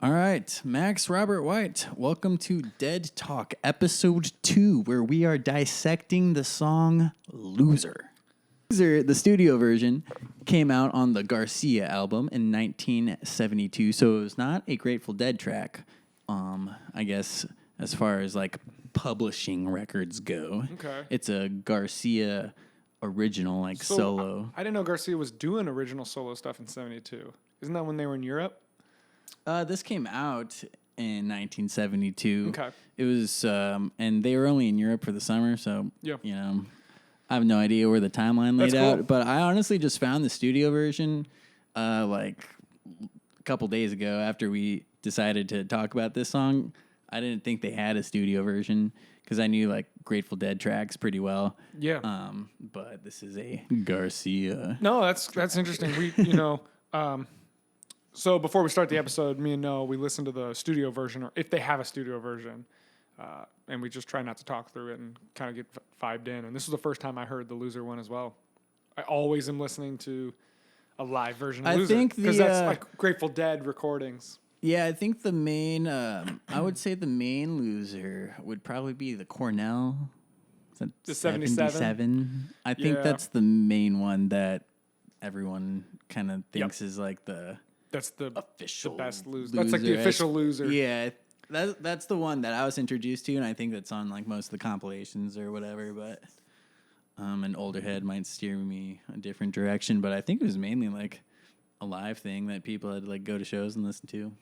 All right, Max Robert White, welcome to Dead Talk, episode 2, where we are dissecting the song Loser. Loser, the studio version, came out on the Garcia album in 1972, so it was not a Grateful Dead track, I guess, as far as like publishing records go. Okay. It's a Garcia original, like solo. I didn't know Garcia was doing original solo stuff in 72. Isn't that when they were in Europe? This came out in 1972. Okay. It was, and they were only in Europe for the summer, so, Yeah. you know, I have no idea where the timeline laid That's out. cool. But I honestly just found the studio version, like a couple days ago after we decided to talk about this song. I didn't think they had a studio version because I knew like Grateful Dead tracks pretty well. Yeah. But this is a Garcia. No, that's interesting. So before we start the episode, me and Noah, we listened to the studio version, or if they have a studio version, and we just try not to talk through it and kind of get vibed in. And this was the first time I heard the Loser one as well. I always am listening to a live version of I Loser. think because that's like Grateful Dead recordings. Yeah, I think the main, I would say the main loser would probably be the Cornell. Is that The 77? I think Yeah. that's the main one that everyone kind of thinks is like the That's the official the best loser. That's like the official loser. Yeah, that's the one that I was introduced to, and I think that's on like most of the compilations or whatever. But an older head might steer me a different direction. But I think it was mainly like a live thing that people had to like go to shows and listen to.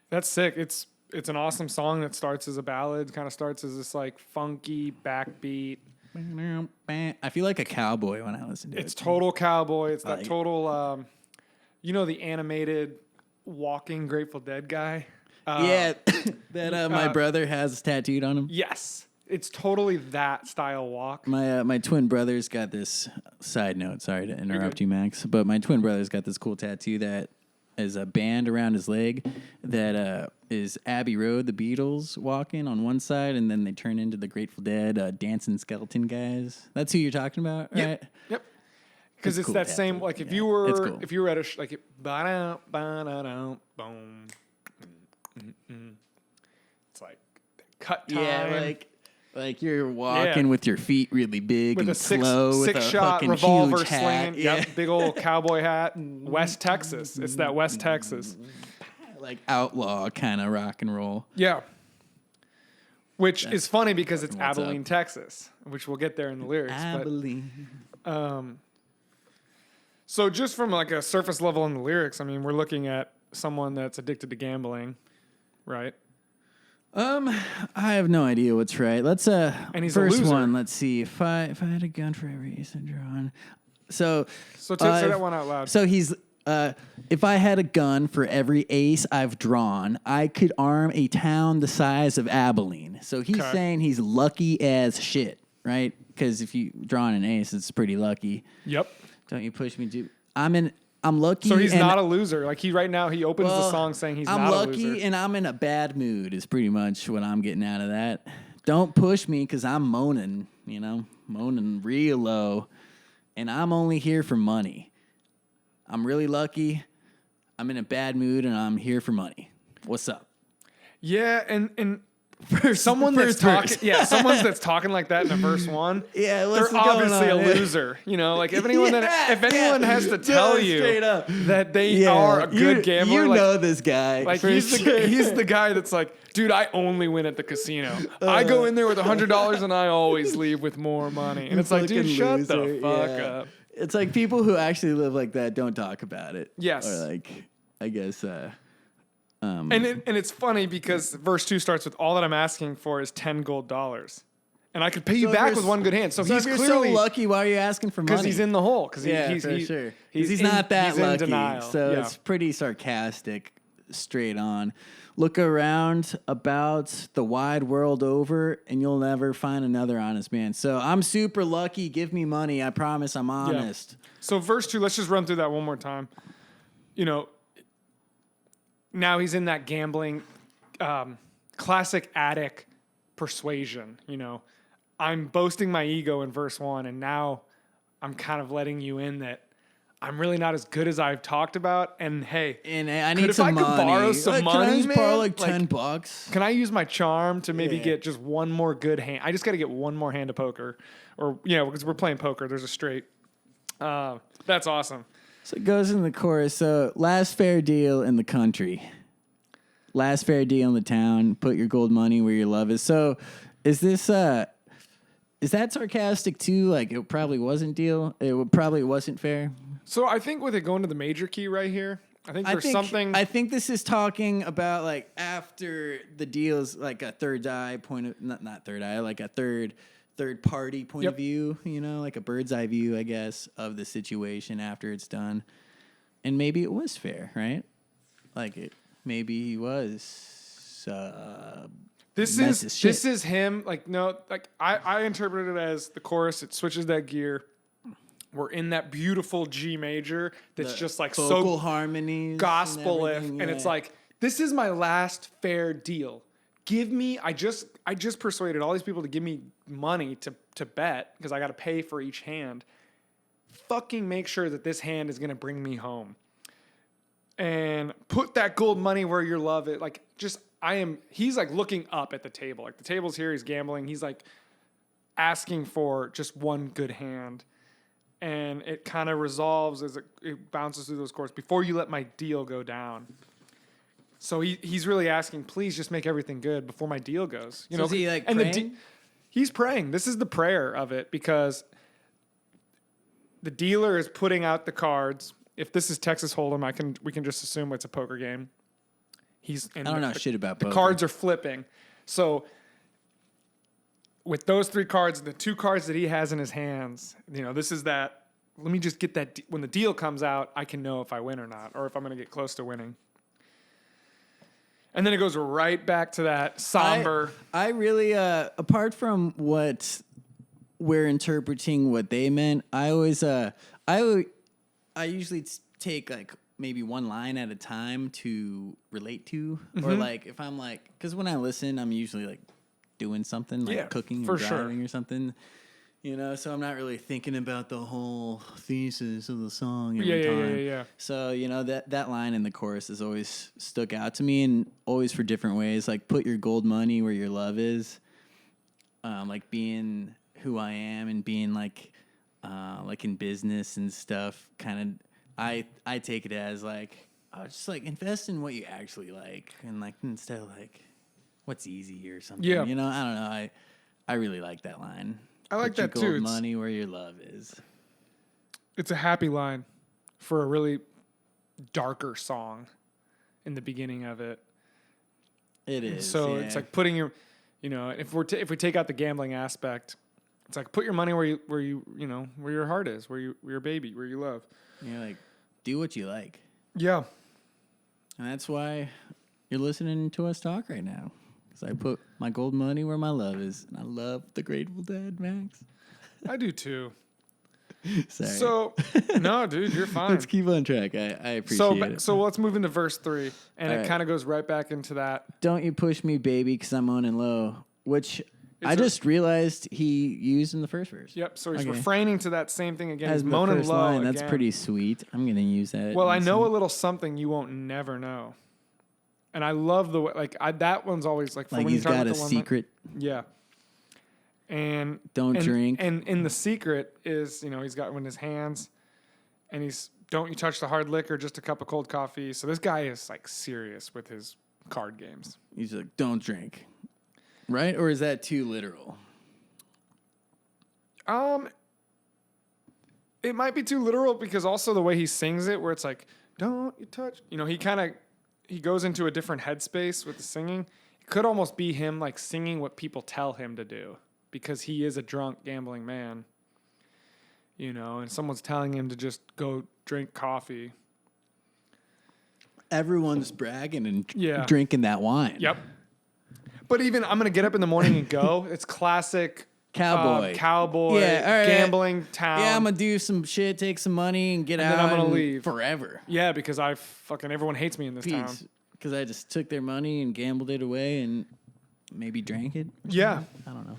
That's sick. It's an awesome song that starts as a ballad, kind of starts as this like funky backbeat. I feel like a cowboy when I listen to it. It's total cowboy. It's that Like- total, the animated walking Grateful Dead guy. Yeah, that my brother has tattooed on him. Yes, it's totally that style walk. My twin brother's got this side note. Sorry to interrupt you, Max, but my twin brother's got this cool tattoo that is a band around his leg that is Abbey Road, the Beatles walking on one side, and then they turn into the Grateful Dead dancing skeleton guys. That's who you're talking about, right? Yep. Because it's cool that tattoo. same like if Yeah, you were it's cool. at a like ba-da, ba-da-da, boom. It's like cut time. Yeah, like you're walking with your feet really big with and a slow, with a six-shot fucking revolver huge hat. slinging. Yeah. Yep, big old cowboy hat. West Texas. It's that West Texas. Like outlaw kind of rock and roll. Yeah. Which is funny because it's what's Abilene, up. Texas, which we'll get there in the lyrics. Abilene. So just from like a surface level in the lyrics, I mean, we're looking at someone that's addicted to gambling, right? I have no idea what's right. Let's And he's a first loser. one. Let's see if I had a gun for every ace I drawn. So So say that one out loud. So he's if I had a gun for every ace I've drawn, I could arm a town the size of Abilene. So he's Okay. saying he's lucky as shit, right? Because if you draw an ace, it's pretty lucky. Yep. Don't you push me to? I'm lucky. So he's and not a loser. Like he opens the song saying he's I'm not lucky a loser. and I'm in a bad mood is pretty much what I'm getting out of that. Don't push me because I'm moaning, moaning real low, and I'm only here for money. I'm really lucky. I'm in a bad mood and I'm here for money. What's up? Yeah, and First, someone that's verse. talking, someone that's talking like that in the verse one, Yeah, what's they're going obviously on a here? loser. Like if anyone has to No, tell you straight up. that they are a good gambler, You like, know this guy. like for he's sure. the guy that's like, dude, I only win at the casino. I go in there with $100 and I always leave with more money. And it's like, dude, Fucking shut the loser. fuck Yeah. up. It's like people who actually live like that don't talk about it. Yes. Or like, I guess. And it's funny because verse 2 starts with, all that I'm asking for is $10 gold. And I could pay you So if back you're with one good hand. So he's if you're clearly so lucky. Why are you asking for money? because he's in the hole. Because He's he's not that he's lucky. in denial. So Yeah. it's pretty sarcastic, straight on. Look around about the wide world over, and you'll never find another honest man. So I'm super lucky. Give me money. I promise. I'm honest. So verse 2, let's just run through that one more time. Now he's in that gambling, classic addict persuasion. I'm boasting my ego in verse 1, and now I'm kind of letting you in that I'm really not as good as I've talked about. And hey, And I need some if I money. could borrow some Can money, I just man, borrow like $10? Can I use my charm to maybe Yeah. get just one more good hand? I just got to get one more hand of poker, or because we're playing poker. There's a straight. That's awesome. So it goes in the chorus. So last fair deal in the country. Last fair deal in the town. Put your gold money where your love is. So is this is that sarcastic too? Like it probably wasn't deal. Probably wasn't fair. So I think with it going to the major key right here, I think there's something. I think this is talking about like after the deal's like a third eye point of not third eye, like a third party point of view, like a bird's eye view, I guess, of the situation after it's done. And maybe it was fair, right? Like maybe he was This is him. Like, no, like I interpreted it as the chorus. It switches that gear. We're in that beautiful G major that's just like vocal so harmonies, gospel-ish, and it's like, this is my last fair deal. Give me. I just persuaded all these people to give me money to bet because I got to pay for each hand. Fucking make sure that this hand is gonna bring me home. And put that gold money where your love is. Like, he's like looking up at the table. Like the table's here, he's gambling. He's like asking for just one good hand. And it kind of resolves as it bounces through those chords before you let my deal go down. So he's really asking, please just make everything good before my deal goes. Is he like praying? He's praying. This is the prayer of it because the dealer is putting out the cards. If this is Texas Hold'em, we can just assume it's a poker game. I don't know shit about poker. The cards are flipping. So with those three cards, the two cards that he has in his hands, this is that. Let me just get that. When the deal comes out, I can know if I win or not, or if I'm going to get close to winning. And then it goes right back to that somber. I really, apart from what we're interpreting what they meant, I usually take like maybe one line at a time to relate to, or like if I'm like, because when I listen, I'm usually like doing something like cooking or driving or something, so I'm not really thinking about the whole thesis of the song every time. Yeah. So, that line in the chorus has always stuck out to me, and always for different ways, like put your gold money where your love is, like being who I am and being like in business and stuff, kind of, I take it as like, just like invest in what you actually like, and like instead of like what's easy or something. Yeah. I don't know. I really like that line. I like that too. too. Money where your love is. It's a happy line for a really darker song in the beginning of it. It is. So it's like putting your, if we take out the gambling aspect, it's like put your money where your heart is, where your baby, where you love. Like do what you like. Yeah. And that's why you're listening to us talk right now. Because I put my gold money where my love is. And I love the Grateful Dead, Max. I do too. Sorry. So, no, dude, you're fine. Let's keep on track. I appreciate it. So let's move into verse 3. And All it right. kind of goes right back into that. Don't you push me, baby, because I'm on and low. Which I just realized he used in the first verse. Yep. So he's refraining to that same thing again. As he's moaning the first low line, again. that's pretty sweet. I'm going to use that. Well, I know a little something you won't never know. And I love the way, that one's always like, like when he's got a secret. Yeah. And don't drink. And in the secret is, he's got in his hands, and don't you touch the hard liquor, just a cup of cold coffee. So this guy is like serious with his card games. He's like, don't drink. Right? Or is that too literal? It might be too literal because also the way he sings it, where it's like, don't you touch, he goes into a different headspace with the singing. It could almost be him like singing what people tell him to do because he is a drunk gambling man, and someone's telling him to just go drink coffee. Everyone's bragging and drinking that wine. Yep. But even I'm going to get up in the morning and go. It's classic cowboy, all right. Gambling town. Yeah, I'm going to do some shit, take some money, and get out. Then I'm going to leave. Forever. Yeah, because everyone hates me in this town. Because I just took their money and gambled it away and maybe drank it. Yeah. I don't know.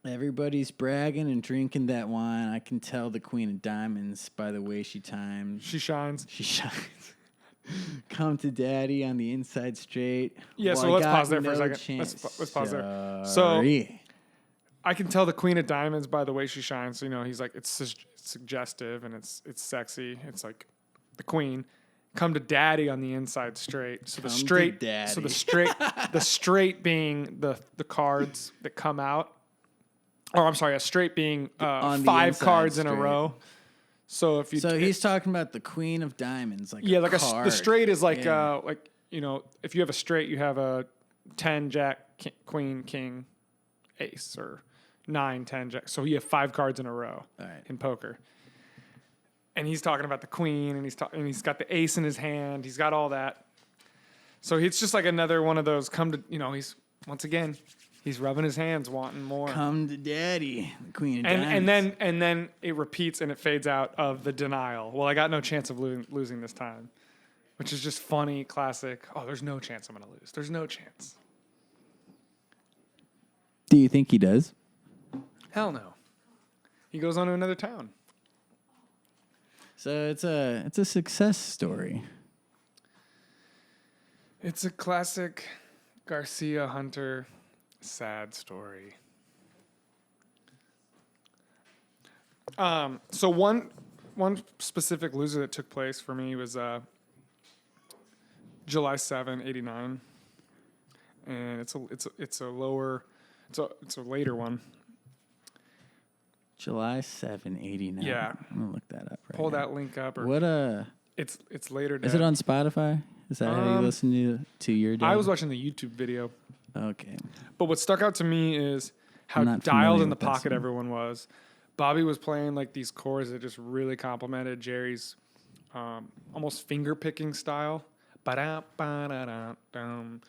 Everybody's bragging and drinking that wine. I can tell the Queen of Diamonds by the way she times. She shines. She shines. Come to daddy on the inside straight. Yeah, Well, so I let's got pause there for a no second. chance. Let's pause there. So Sorry. I can tell the Queen of Diamonds by the way she shines. So, you know, he's like, it's suggestive and it's sexy. It's like the Queen. Come to daddy on the inside straight. So Come the to straight, daddy. so the straight being the cards that come out. Or I'm sorry, a straight being On the 5 inside cards in a straight. row. So if you So he's talking about the Queen of Diamonds, like yeah, a like card. the straight is like Yeah. like you know, if you have a straight, you have a 10 Jack Queen King Ace or 9 10 Jack. So you have 5 cards in a row All right. in poker. And he's talking about the Queen, and he's got the Ace in his hand. He's got all that. So it's just like another one of those. He's once again. He's rubbing his hands, wanting more. Come to daddy, the Queen of Diamonds. And then it repeats and it fades out of the denial. Well, I got no chance of losing this time, which is just funny, classic. Oh, there's no chance I'm gonna lose. There's no chance. Do you think he does? Hell no. He goes on to another town. So it's a success story. It's a classic Garcia Hunter sad story. So one specific loser that took place for me was July 7, 89. And it's a later one. July 7, 89. Yeah. I'm gonna look that up right Pull now. that link up or What it's later. is it on Spotify? Is that how you listen to your dad? I was watching the YouTube video. Okay. But what stuck out to me is how I'm not dialed familiar in the with that pocket song. everyone was. Bobby was playing like these chords that just really complimented Jerry's almost finger picking style. Ba-da, ba-da-da-dum.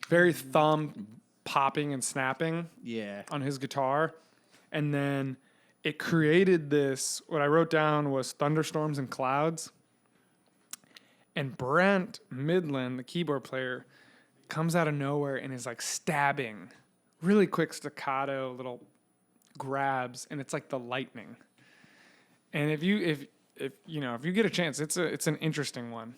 Very thumb popping and snapping Yeah. on his guitar. And then it created this, what I wrote down was thunderstorms and clouds. And Brent Midland, the keyboard player, comes out of nowhere and is like stabbing, really quick staccato little grabs, and it's like the lightning. And if you get a chance, it's an interesting one.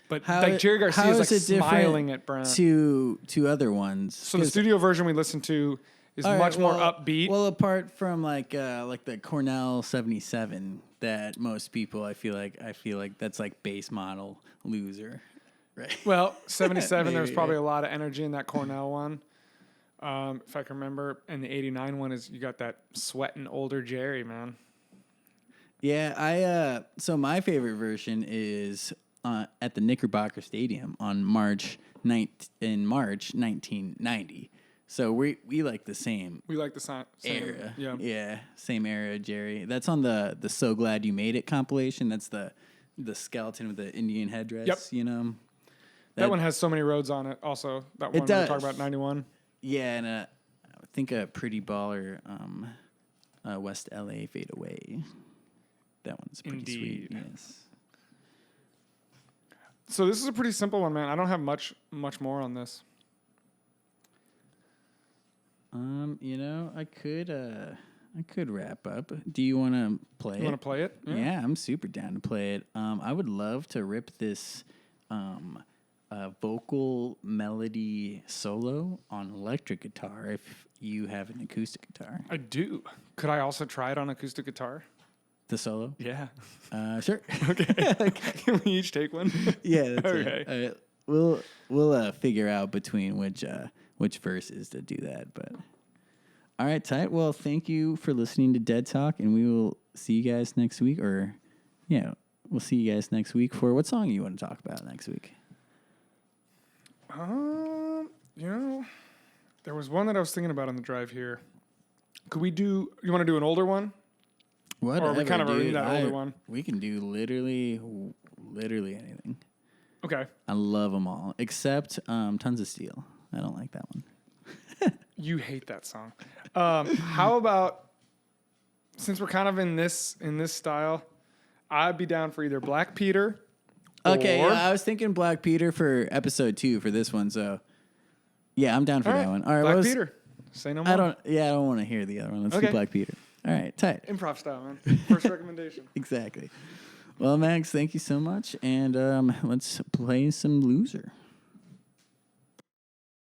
But like Jerry Garcia is like smiling at Brent. to other ones. So the studio version we listened to is much more upbeat. Well, apart from like the Cornell 77 that most people I feel like that's like base model loser. Right. Well, 77, there was Maybe, probably a lot of energy in that Cornell one. If I can remember. And the 89 one is you got that sweating older Jerry, man. Yeah, so my favorite version is at the Knickerbocker Stadium on March 1990. So we like the same We like the same era. Yeah. Same era, Jerry. That's on the So Glad You Made It compilation. That's the skeleton with the Indian headdress, Yep. you know. That one has so many roads on it also. That one we does. talk about 91. Yeah, and I think a Pretty Baller West LA Fade Away. That one's pretty Indeed. sweet. Yes. So this is a pretty simple one, man. I don't have much more on this. I could wrap up. Do you want to play it? You want to play it? Yeah, I'm super down to play it. I would love to rip this vocal melody solo on electric guitar if you have an acoustic guitar. I do. Could I also try it on acoustic guitar? The solo? Yeah. Sure. Okay. Can we each take one? Yeah, that's Okay. it. All right. We'll figure out between which verses to do that. But all right, tight. Well, thank you for listening to Dead Talk, and we will see you guys next week. We'll see you guys next week for what song you want to talk about next week. There was one that I was thinking about on the drive here. Could we do? You want to do an older one? Whatever, Or we kind of already dude. that older one. We can do literally anything. Okay. I love them all, except Tons of Steel. I don't like that one. You hate that song. How about, since we're kind of in this style, I'd be down for either Black Peter. Okay, or, I was thinking Black Peter for episode 2 for this one. So, yeah, I'm down for all that right, one. All right, Black Peter. Say no more. I don't want to hear the other one. Let's do Okay. Black Peter. All right, tight. Improv style, man. First recommendation. Exactly. Well, Max, thank you so much, and let's play some Loser.